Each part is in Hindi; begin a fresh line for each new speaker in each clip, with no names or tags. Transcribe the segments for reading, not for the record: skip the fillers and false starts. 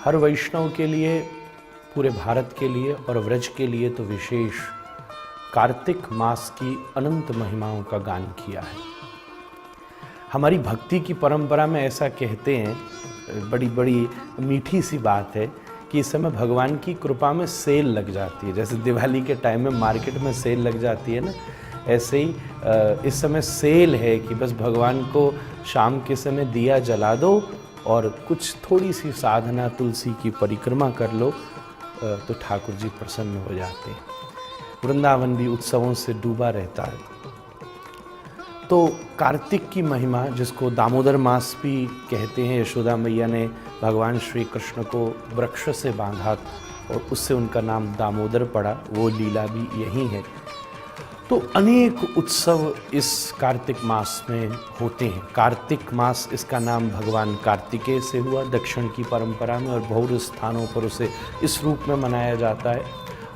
हर वैष्णव के लिए, पूरे भारत के लिए और व्रज के लिए तो विशेष कार्तिक मास की अनंत महिमाओं का गान किया है। हमारी भक्ति की परंपरा में ऐसा कहते हैं, बड़ी बड़ी मीठी सी बात है कि इस समय भगवान की कृपा में सेल लग जाती है। जैसे दिवाली के टाइम में मार्केट में सेल लग जाती है ना, ऐसे ही इस समय सेल है कि बस भगवान को शाम के समय दिया जला दो और कुछ थोड़ी सी साधना, तुलसी की परिक्रमा कर लो तो ठाकुर जी प्रसन्न हो जाते हैं। वृंदावन भी उत्सवों से डूबा रहता है। तो कार्तिक की महिमा, जिसको दामोदर मास भी कहते हैं, यशोदा मैया ने भगवान श्री कृष्ण को वृक्ष से बांधा और उससे उनका नाम दामोदर पड़ा, वो लीला भी यही है। तो अनेक उत्सव इस कार्तिक मास में होते हैं। कार्तिक मास, इसका नाम भगवान कार्तिकेय से हुआ दक्षिण की परंपरा में, और बहुत स्थानों पर उसे इस रूप में मनाया जाता है,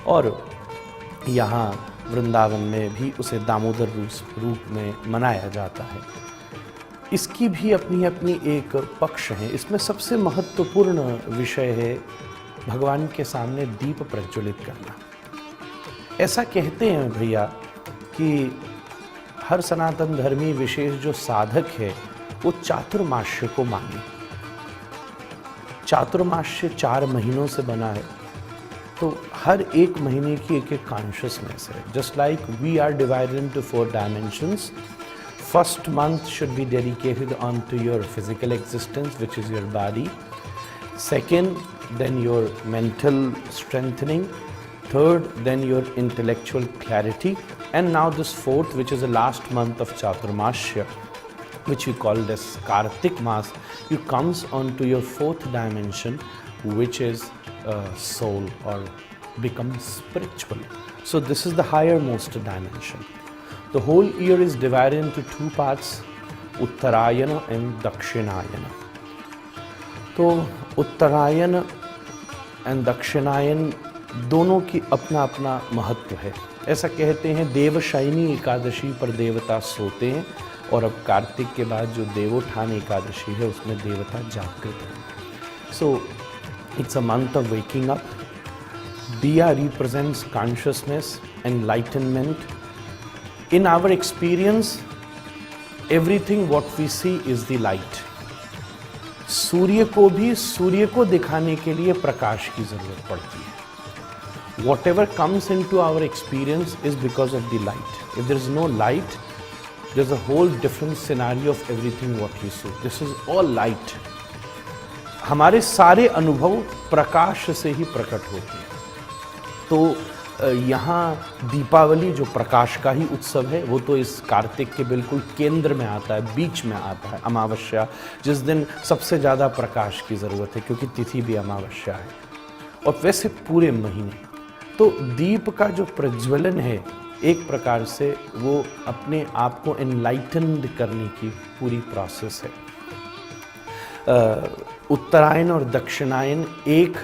और यहाँ वृंदावन में भी उसे दामोदर रूप में मनाया जाता है। इसकी भी अपनी अपनी एक पक्ष है। इसमें सबसे महत्वपूर्ण विषय है भगवान के सामने दीप प्रज्वलित करना। ऐसा कहते हैं भैया कि हर सनातन धर्मी विशेष जो साधक है वो चातुर्मास्य को माने। चातुर्मास्य 4 महीनों से बना है, तो हर एक महीने की एक एक कॉन्शियसनेस है। Just like we are divided into 4 dimensions. First month should be dedicated onto your physical existence, which is your body. Second, then your mental strengthening. Third, then your intellectual clarity. And now this 4th, which is the last month of Chaturmasya, which we call as Kartik Mas, you comes onto your 4th dimension, which is soul, or becomes spiritual. So this is the higher most dimension. The whole year is divided into 2 parts, Uttarayana and Dakshinayana. तो उत्तरायण एंड दक्षिणायन दोनों की अपना अपना महत्व है। ऐसा कहते हैं देवशयनी एकादशी पर देवता सोते हैं, और अब कार्तिक के बाद जो देवोत्थान एकादशी है उसमें देवता जागृत हैं। So it's a month of waking up. Diya represents consciousness, enlightenment. In our experience, everything what we see is the light. सूर्य को भी सूर्य को दिखाने के लिए प्रकाश की जरूरत पड़ती है। Whatever comes into our experience is because of the light. If there is no light, there is a whole different scenario of everything what we see. This is all light. हमारे सारे अनुभव प्रकाश से ही प्रकट होते हैं। तो यहाँ दीपावली जो प्रकाश का ही उत्सव है, वो तो इस कार्तिक के बिल्कुल केंद्र में आता है, बीच में आता है। अमावस्या, जिस दिन सबसे ज़्यादा प्रकाश की ज़रूरत है, क्योंकि तिथि भी अमावस्या है, और वैसे पूरे महीने। तो दीप का जो प्रज्वलन है, एक प्रकार से वो अपने आप को एनलाइटन्ड करने की पूरी प्रोसेस है। उत्तरायण और दक्षिणायन एक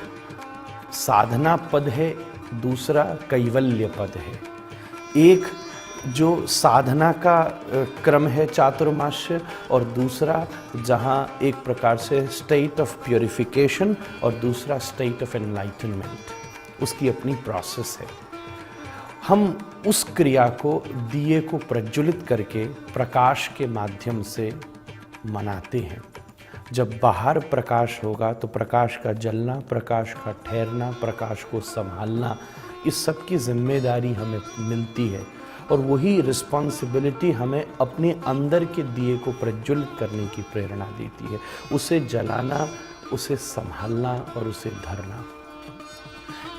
साधना पद है, दूसरा कैवल्य पद है। एक जो साधना का क्रम है चातुर्मास्य, और दूसरा जहाँ एक प्रकार से स्टेट ऑफ प्योरिफिकेशन और दूसरा स्टेट ऑफ एनलाइटनमेंट, उसकी अपनी प्रोसेस है। हम उस क्रिया को, दिए को प्रज्वलित करके प्रकाश के माध्यम से मनाते हैं। जब बाहर प्रकाश होगा तो प्रकाश का जलना, प्रकाश का ठहरना, प्रकाश को संभालना, इस सब की जिम्मेदारी हमें मिलती है, और वही रिस्पॉन्सिबिलिटी हमें अपने अंदर के दिए को प्रज्वलित करने की प्रेरणा देती है। उसे जलाना, उसे संभालना और उसे धरना,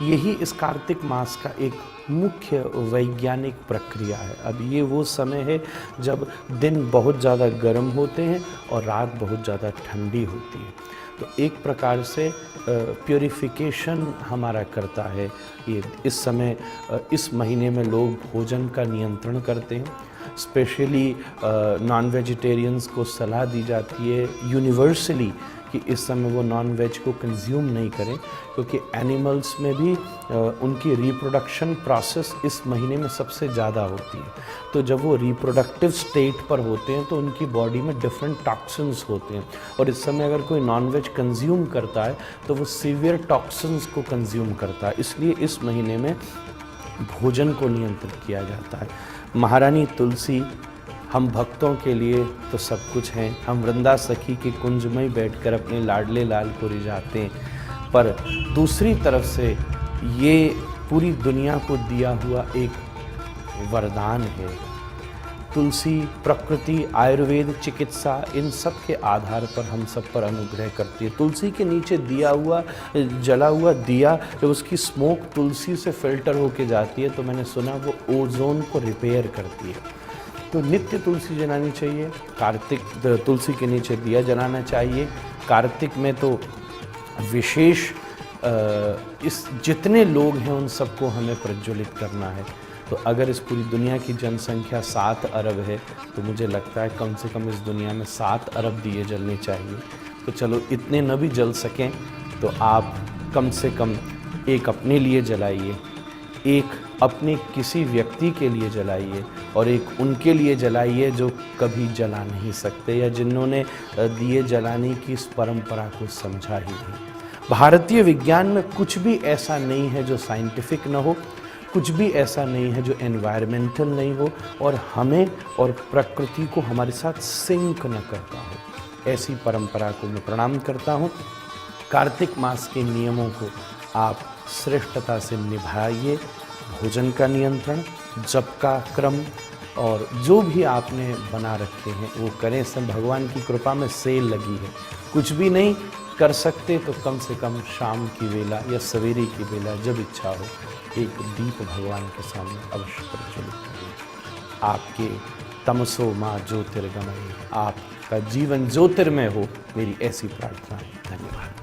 यही इस कार्तिक मास का एक मुख्य वैज्ञानिक प्रक्रिया है। अब ये वो समय है जब दिन बहुत ज़्यादा गर्म होते हैं और रात बहुत ज़्यादा ठंडी होती है। तो एक प्रकार से प्योरिफिकेशन हमारा करता है ये। इस समय, इस महीने में लोग भोजन का नियंत्रण करते हैं। स्पेशली नॉन वेजिटेरियंस को सलाह दी जाती है यूनिवर्सली कि इस समय वो नॉन वेज को कंज्यूम नहीं करें, क्योंकि एनिमल्स में भी उनकी रिप्रोडक्शन प्रोसेस इस महीने में सबसे ज़्यादा होती है। तो जब वो रिप्रोडक्टिव स्टेट पर होते हैं तो उनकी बॉडी में डिफरेंट टॉक्सिन्स होते हैं, और इस समय अगर कोई नॉन वेज कंज्यूम करता है तो वो सीवियर टॉक्सिन्स को कंज्यूम करता है। इसलिए इस महीने में भोजन को नियंत्रित किया जाता है। महारानी तुलसी हम भक्तों के लिए तो सब कुछ हैं। हम वृंदा सखी के कुंज में ही बैठकर अपने लाडले लाल को रिझाते हैं, पर दूसरी तरफ से ये पूरी दुनिया को दिया हुआ एक वरदान है। तुलसी प्रकृति, आयुर्वेद, चिकित्सा, इन सब के आधार पर हम सब पर अनुग्रह करती है। तुलसी के नीचे दिया हुआ जला हुआ दिया जब उसकी स्मोक तुलसी से फिल्टर होके जाती है तो मैंने सुना वो ओजोन को रिपेयर करती है। तो नित्य तुलसी जलानी चाहिए। कार्तिक तुलसी के नीचे दिया जलाना चाहिए। कार्तिक में तो विशेष इस जितने लोग हैं उन सबको हमें प्रज्वलित करना है। तो अगर इस पूरी दुनिया की जनसंख्या 7 अरब है तो मुझे लगता है कम से कम इस दुनिया में 7 अरब दिए जलने चाहिए। तो चलो इतने न भी जल सकें तो आप कम से कम एक अपने लिए जलाइए, एक अपने किसी व्यक्ति के लिए जलाइए, और एक उनके लिए जलाइए जो कभी जला नहीं सकते या जिन्होंने दिए जलाने की इस परंपरा को समझा ही नहीं। भारतीय विज्ञान में कुछ भी ऐसा नहीं है जो साइंटिफिक न हो, कुछ भी ऐसा नहीं है जो एनवायरमेंटल नहीं हो और हमें और प्रकृति को हमारे साथ सिंक न करता हो। ऐसी परंपरा को मैं प्रणाम करता हूँ। कार्तिक मास के नियमों को आप श्रेष्ठता से निभाइए। भोजन का नियंत्रण, जप का क्रम और जो भी आपने बना रखे हैं वो करें। सब भगवान की कृपा में सेल लगी है। कुछ भी नहीं कर सकते तो कम से कम शाम की वेला या सवेरे की वेला जब इच्छा हो एक दीप भगवान के सामने अवश्य प्रज्वलित करें। आपके तमसो माँ ज्योतिर्गमय, आपका जीवन ज्योतिर्मय हो, मेरी ऐसी प्रार्थना है। धन्यवाद।